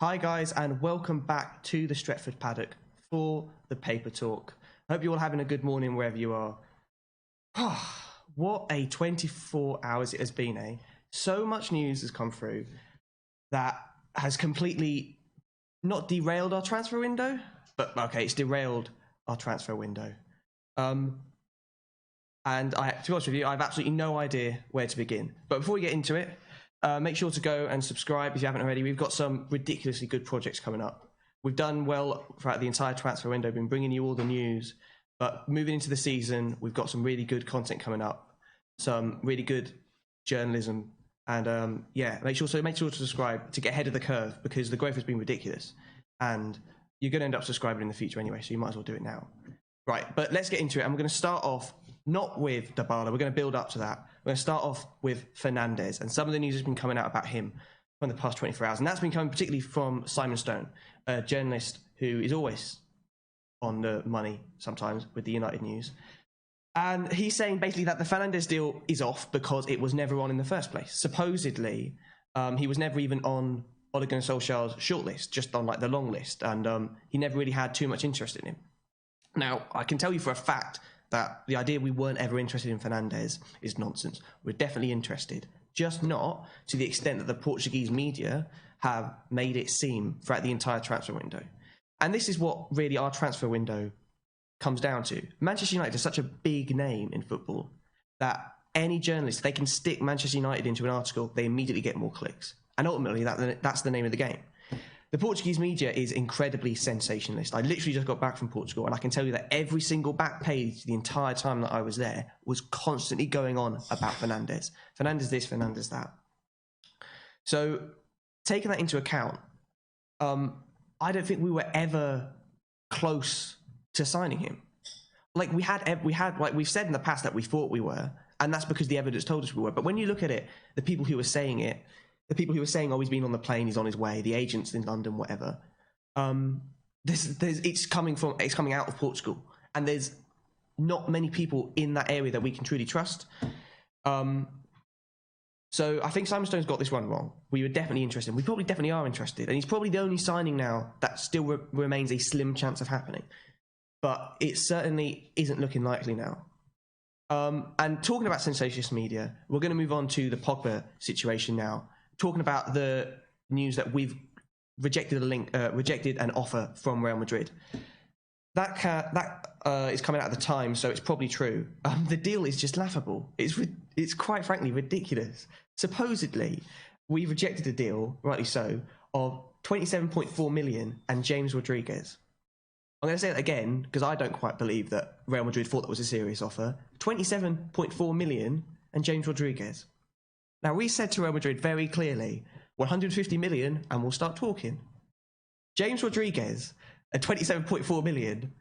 Hi guys, and welcome back to the Stretford Paddock for the Paper Talk. I hope you're all having a good morning wherever you are. What a 24 hours it has been, eh? So much news has come through that has completely not derailed our transfer window, but okay, it's derailed our transfer window. And to be honest with you, I have absolutely no idea where to begin. But before we get into it, make sure to go and subscribe if you haven't already. We've got some ridiculously good projects coming up. We've done well throughout the entire transfer window, been bringing you all the news. But moving into the season, we've got some really good content coming up, some really good journalism. And make sure to subscribe to get ahead of the curve, because the growth has been ridiculous. And you're going to end up subscribing in the future anyway, so you might as well do it now. Right, but let's get into it. And we're going to start off not with Dybala. We're going to build up to that. We're going to start off with Fernandes. And some of the news has been coming out about him from the past 24 hours. And that's been coming particularly from Simon Stone, a journalist who is always on the money sometimes with the United news. And he's saying basically that the Fernandes deal is off because it was never on in the first place. Supposedly, he was never even on Ole Gunnar Solskjaer's shortlist, just on like the long list. And he never really had too much interest in him. Now, I can tell you for a fact that the idea we weren't ever interested in Fernandes is nonsense. We're definitely interested, just not to the extent that the Portuguese media have made it seem throughout the entire transfer window. And this is what really our transfer window comes down to. Manchester United is such a big name in football that any journalist, they can stick Manchester United into an article, they immediately get more clicks. And ultimately, that's the name of the game. The Portuguese media is incredibly sensationalist. I literally just got back from Portugal, and I can tell you that every single back page the entire time that I was there was constantly going on about Fernandes. Fernandes this, Fernandes that. So, taking that into account, I don't think we were ever close to signing him. Like we had, like we've said in the past that we thought we were, and that's because the evidence told us we were. But when you look at it, the people who were saying it, the people who were saying, "Oh, he's been on the plane, he's on his way," the agents in London, whatever. It's coming out of Portugal, and there's not many people in that area that we can truly trust. So I think Simon Stone's got this one wrong. We were definitely interested. We probably definitely are interested, and he's probably the only signing now that still remains a slim chance of happening. But it certainly isn't looking likely now. And talking about sensationalist media, we're going to move on to the Pogba situation now. Talking about the news that we've rejected an offer from Real Madrid. That is coming out at the time, so it's probably true. The deal is just laughable. It's quite frankly ridiculous. Supposedly, we rejected a deal, rightly so, of 27.4 million and James Rodriguez. I'm going to say that again because I don't quite believe that Real Madrid thought that was a serious offer. 27.4 million and James Rodriguez. Now, we said to Real Madrid very clearly, 150 million and we'll start talking. James Rodriguez at 27.4 million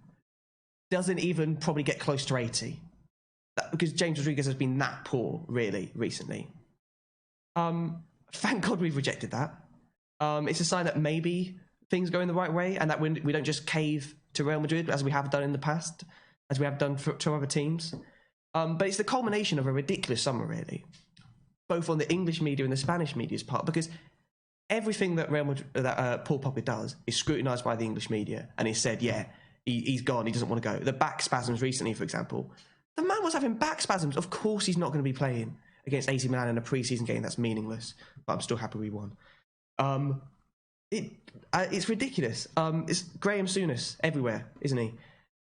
doesn't even probably get close to 80. Because James Rodriguez has been that poor, really, recently. Thank God we've rejected that. It's a sign that maybe things go in the right way and that we don't just cave to Real Madrid as we have done in the past, as we have done to other teams. But it's the culmination of a ridiculous summer, really. Both on the English media and the Spanish media's part, because everything that Paul Pogba does is scrutinised by the English media, and he said, yeah, he's gone, he doesn't want to go. The back spasms recently, for example, the man was having back spasms. Of course he's not going to be playing against AC Milan in a pre-season game that's meaningless, but I'm still happy we won. It's ridiculous. It's Graham Souness everywhere, isn't he?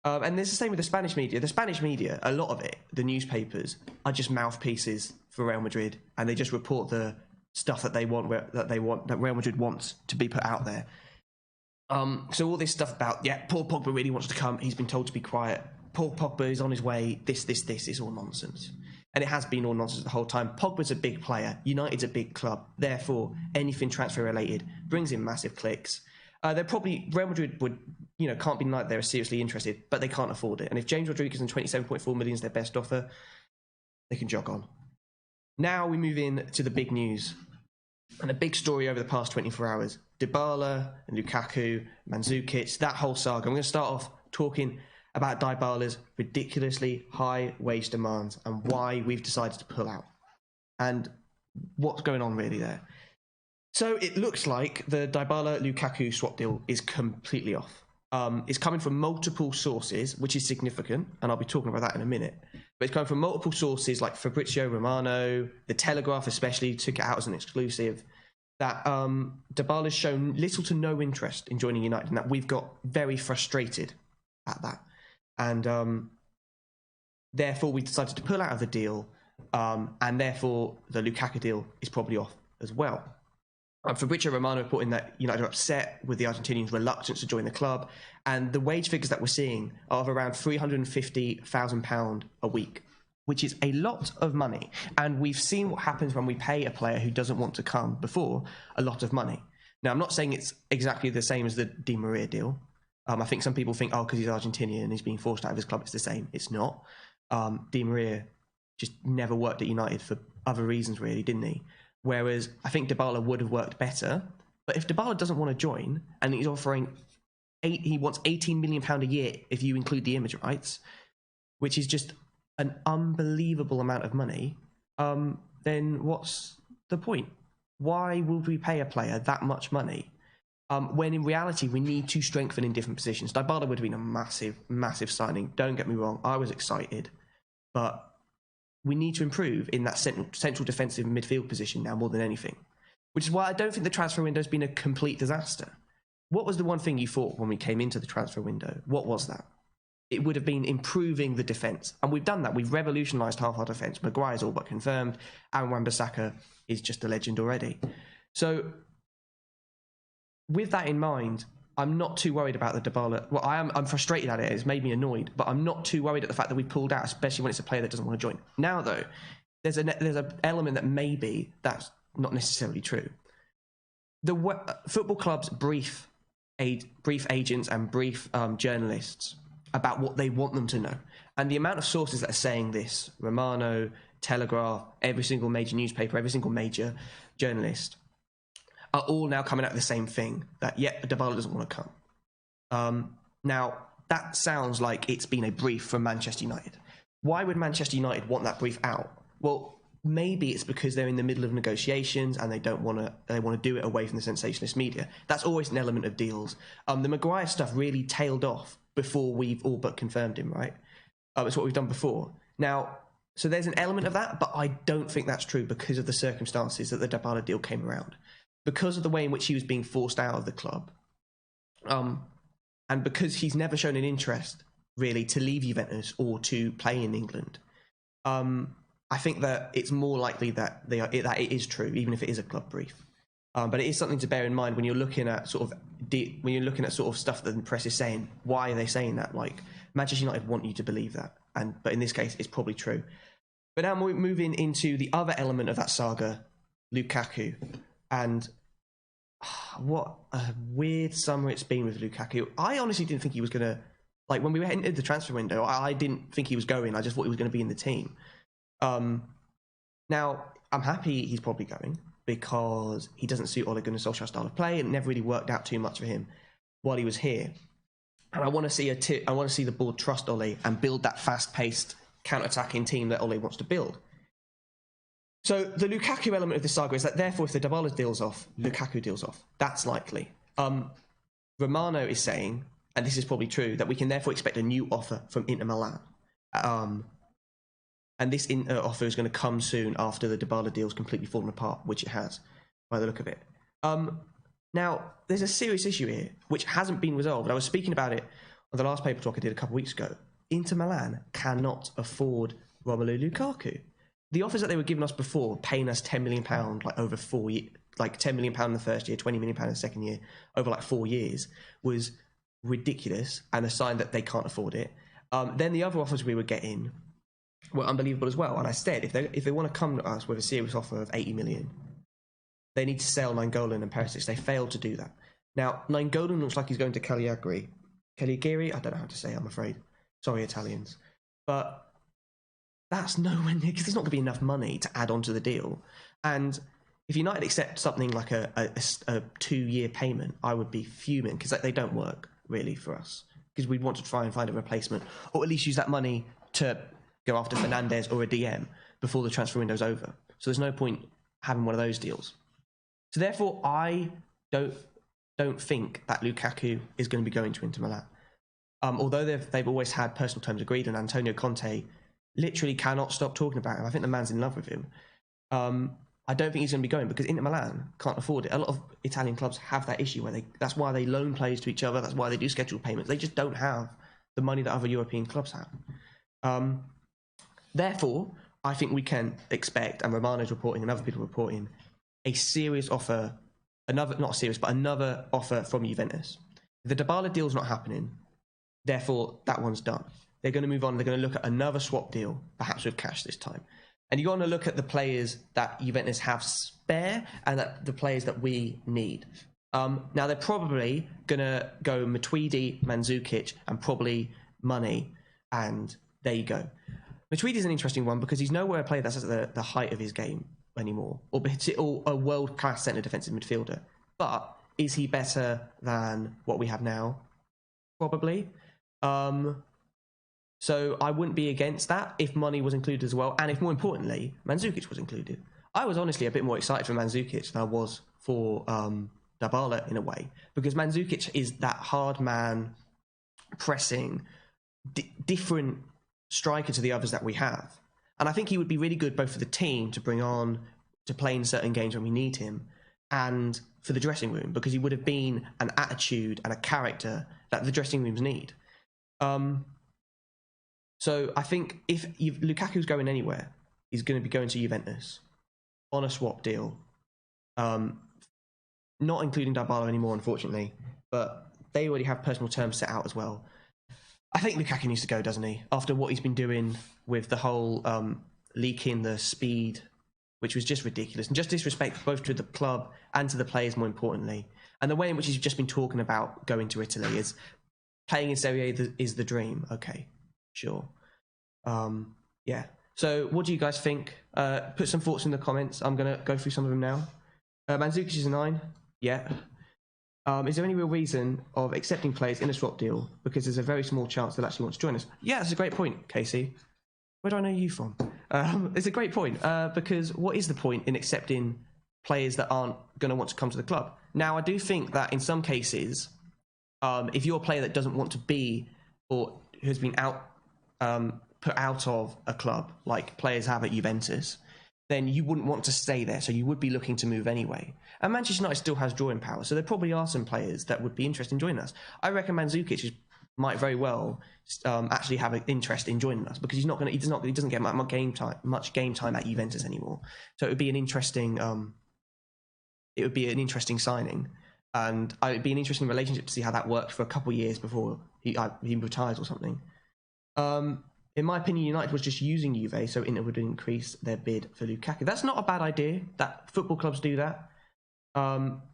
And there's the same with the Spanish media. The Spanish media, a lot of it, the newspapers, are just mouthpieces for Real Madrid, and they just report the stuff that that Real Madrid wants to be put out there. So all this stuff about, Paul Pogba really wants to come. He's been told to be quiet. Paul Pogba is on his way. This is all nonsense. And it has been all nonsense the whole time. Pogba's a big player. United's a big club. Therefore, anything transfer related brings in massive clicks. Real Madrid can't be like they're seriously interested, but they can't afford it. And if James Rodriguez and 27.4 million is their best offer, they can jog on. Now we move in to the big news. And the big story over the past 24 hours. Dybala and Lukaku, Mandzukic, that whole saga. I'm going to start off talking about Dybala's ridiculously high wage demands and why we've decided to pull out. And what's going on really there. So it looks like the Dybala-Lukaku swap deal is completely off. It's coming from multiple sources, which is significant, and I'll be talking about that in a minute. But it's coming from multiple sources like Fabrizio Romano, The Telegraph especially took it out as an exclusive, that Dybala's shown little to no interest in joining United, and that we've got very frustrated at that. And therefore we decided to pull out of the deal, and therefore the Lukaku deal is probably off as well. Fabrizio Romano reporting that United are upset with the Argentinians' reluctance to join the club, and the wage figures that we're seeing are of around £350,000 a week, which is a lot of money. And we've seen what happens when we pay a player who doesn't want to come before a lot of money. Now, I'm not saying it's exactly the same as the Di Maria deal. I think some people think, because he's Argentinian and he's being forced out of his club, it's the same. It's not. Di Maria just never worked at United for other reasons, really, didn't he? Whereas I think Dybala would have worked better. But if Dybala doesn't want to join and he's offering he wants £18 million a year if you include the image rights, which is just an unbelievable amount of money, then what's the point? Why would we pay a player that much money when in reality we need to strengthen in different positions? Dybala would have been a massive, massive signing. Don't get me wrong, I was excited. But we need to improve in that central defensive midfield position now more than anything, which is why I don't think the transfer window has been a complete disaster. What was the one thing you thought when we came into the transfer window? What was that? It would have been improving the defence. And we've done that. We've revolutionised half our defence. Maguire's all but confirmed. Aaron Wan-Bissaka is just a legend already. So with that in mind, I'm not too worried about the Dybala. Well, I'm frustrated at it. It's made me annoyed, but I'm not too worried at the fact that we pulled out, especially when it's a player that doesn't want to join. Now, though, there's an element that maybe that's not necessarily true. The football clubs brief agents and brief journalists about what they want them to know. And the amount of sources that are saying this, Romano, Telegraph, every single major newspaper, every single major journalist, are all now coming out with the same thing, that, Dybala doesn't want to come. Now, that sounds like it's been a brief from Manchester United. Why would Manchester United want that brief out? Well, maybe it's because they're in the middle of negotiations and they want to do it away from the sensationalist media. That's always an element of deals. The Maguire stuff really tailed off before we've all but confirmed him, right? It's what we've done before. Now, so there's an element of that, but I don't think that's true because of the circumstances that the Dybala deal came around. Because of the way in which he was being forced out of the club, and because he's never shown an interest, really, to leave Juventus or to play in England, I think that it's more likely that it is true, even if it is a club brief. But it is something to bear in mind when you're looking at sort of stuff that the press is saying. Why are they saying that? Like, Manchester United want you to believe that, but in this case, it's probably true. But now we're moving into the other element of that saga, Lukaku. And what a weird summer it's been with Lukaku. I honestly didn't think he was going to... Like, when we entered the transfer window, I didn't think he was going. I just thought he was going to be in the team. Now, I'm happy he's probably going because he doesn't suit Ole Gunnar Solskjaer's style of play, and it never really worked out too much for him while he was here. And I want to see the board trust Ole and build that fast-paced, counter-attacking team that Ole wants to build. So the Lukaku element of this saga is that therefore if the Dybala deal's off, Lukaku deal's off. That's likely. Romano is saying, and this is probably true, that we can therefore expect a new offer from Inter Milan. And this offer is going to come soon after the Dybala deal's completely fallen apart, which it has, by the look of it. Now, there's a serious issue here, which hasn't been resolved. I was speaking about it on the last paper talk I did a couple of weeks ago. Inter Milan cannot afford Romelu Lukaku. The offers that they were giving us before, paying us £10 million like over 4 years, like £10 million in the first year, £20 million in the second year, over like 4 years, was ridiculous and a sign that they can't afford it. Then the other offers we were getting were unbelievable as well. And I said, if they want to come to us with a serious offer of 80 million, they need to sell Nainggolan and Perisic. They failed to do that. Now, Nainggolan looks like he's going to Cagliari. Cagliari? I don't know how to say it, I'm afraid. Sorry, Italians. But that's nowhere near, because there's not going to be enough money to add on to the deal. And if United accept something like a 2-year payment, I would be fuming, because they don't work, really, for us. Because we'd want to try and find a replacement, or at least use that money to go after Fernandes or a DM before the transfer window's over. So there's no point having one of those deals. So therefore, I don't think that Lukaku is going to be going to Inter Milan. Although they've always had personal terms agreed, and Antonio Conte literally cannot stop talking about him. I think the man's in love with him. I don't think he's going to be going because Inter Milan can't afford it. A lot of Italian clubs have that issue where that's why they loan players to each other. That's why they do scheduled payments. They just don't have the money that other European clubs have. Therefore, I think we can expect, and Romano's reporting and other people reporting, a serious offer, another offer from Juventus. The Dybala deal's not happening. Therefore, that one's done. They're going to move on. They're going to look at another swap deal, perhaps with cash this time. And you're going to look at the players that Juventus have spare and the players that we need. Now, they're probably going to go Matuidi, Mandzukic, and probably money. And there you go. Matuidi's an interesting one because he's nowhere a player that's at the height of his game anymore, or a world-class centre defensive midfielder. But is he better than what we have now? Probably. So I wouldn't be against that if money was included as well, and if more importantly, Mandzukic was included. I was honestly a bit more excited for Mandzukic than I was for Dybala in a way, because Mandzukic is that hard man, pressing, different striker to the others that we have. And I think he would be really good both for the team to bring on to play in certain games when we need him, and for the dressing room, because he would have been an attitude and a character that the dressing rooms need. So I think if Lukaku's going anywhere, he's going to be going to Juventus on a swap deal. Not including Dybala anymore, unfortunately, but they already have personal terms set out as well. I think Lukaku needs to go, doesn't he? After what he's been doing with the whole leaking the speed, which was just ridiculous, and just disrespect both to the club and to the players, more importantly. And the way in which he's just been talking about going to Italy is playing in Serie A is the dream. Okay, sure. Yeah. So what do you guys think? Put some thoughts in the comments. I'm going to go through some of them now. Mandzukic is a 9. Yeah. Is there any real reason of accepting players in a swap deal because there's a very small chance they'll actually want to join us? Yeah, that's a great point, Casey. Where do I know you from? It's a great point because what is the point in accepting players that aren't going to want to come to the club? Now, I do think that in some cases, if you're a player that doesn't want to be or has been put out of a club like players have at Juventus, then you wouldn't want to stay there. So you would be looking to move anyway. And Manchester United still has drawing power. So there probably are some players that would be interested in joining us. I reckon Mandzukic might very well actually have an interest in joining us because he doesn't get much game time at Juventus anymore. So it would be an interesting signing. And it would be an interesting relationship to see how that works for a couple of years before he retires or something. In my opinion, United was just using Juve, so Inter would increase their bid for Lukaku. That's not a bad idea. That football clubs do that.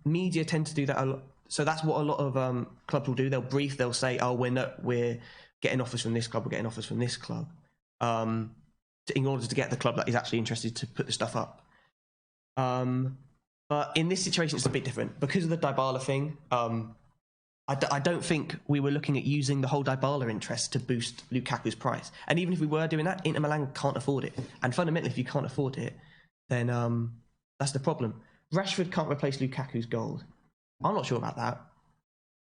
Media tend to do that a lot. So that's what a lot of clubs will do. They'll say, "Oh, we're getting offers from this club. We're getting offers from this club," in order to get the club that is actually interested to put the stuff up. But in this situation, it's a bit different because of the Dybala thing. I don't think we were looking at using the whole Dybala interest to boost Lukaku's price. And even if we were doing that, Inter Milan can't afford it. And fundamentally, if you can't afford it, then that's the problem. Rashford can't replace Lukaku's goals. I'm not sure about that.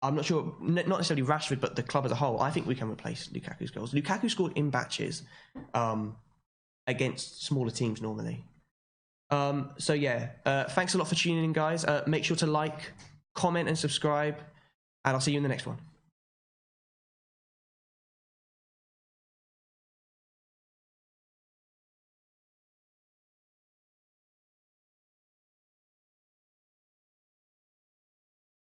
I'm not sure, not necessarily Rashford, but the club as a whole. I think we can replace Lukaku's goals. Lukaku scored in batches against smaller teams normally. So yeah, thanks a lot for tuning in, guys. Make sure to like, comment, and subscribe. And I'll see you in the next one.